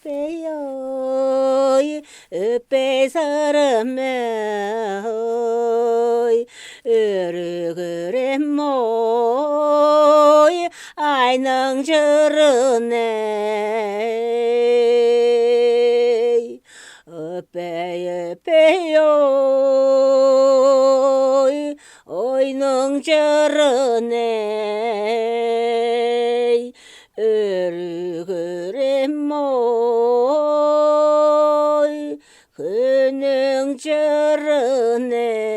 빼요 빼사람에 으르 그래 모이 아이 능 저러네 빼요 어이 능 저러네 으르 그래 모이 그능 저러네